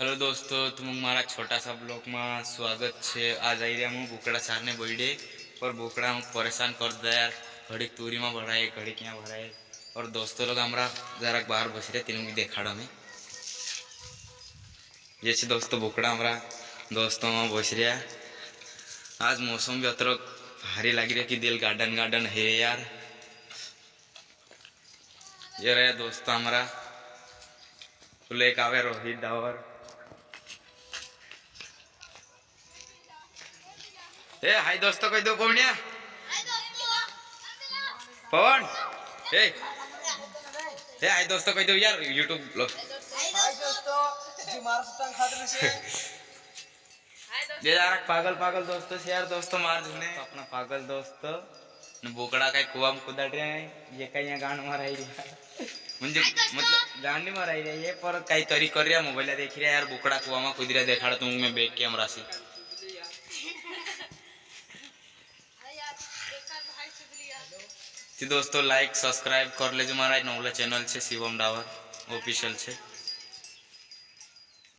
Hello दोस्तों, तुम हमारा छोटा सा ब्लॉग में स्वागत है। आज आई रहा हूँ बोकड़ा सारने बर्थडे पर बोकड़ा हम परेशान कर दिया यार। घड़ी तूरी में भराए, घड़ी क्या भराए। और दोस्तों लोग हमारा जरा बाहर बस रहे, तीनों भी देखाड़ा में ये दोस्तों बोकड़ा हमारा दोस्तों में बस रहा। आज मौसम भी अतर भारी लगी रहा कि दिल गार्डन गार्डन है यार। ये रहा दोस्तों हमारा लेक आवे रोहित डावर। ए हाय दोस्तों कह दो कौन पवन। ए हाय दोस्तों कह दो यार यूट्यूब ब्लॉग। हाय दोस्तों जी मार सुतंग खाते से ये यार पागल पागल दोस्तों से यार दोस्तों मार जुने अपना पागल दोस्तों ने बोकड़ा का कुआं में कूदा रहे हैं। ये कहीं गांड माराई रहा मुझे मतलब गांड नहीं माराई रहा ये पर कई तरी कर रहा मोबाइल देख रहा यार बोकड़ा कुआं में कूद रहा देखा तुम मैं बैठ के हमरा से दोस्तों लाइक सब्सक्राइब कर ले जो हमारा नौला चैनल है शिवम डावर ऑफिशियल है।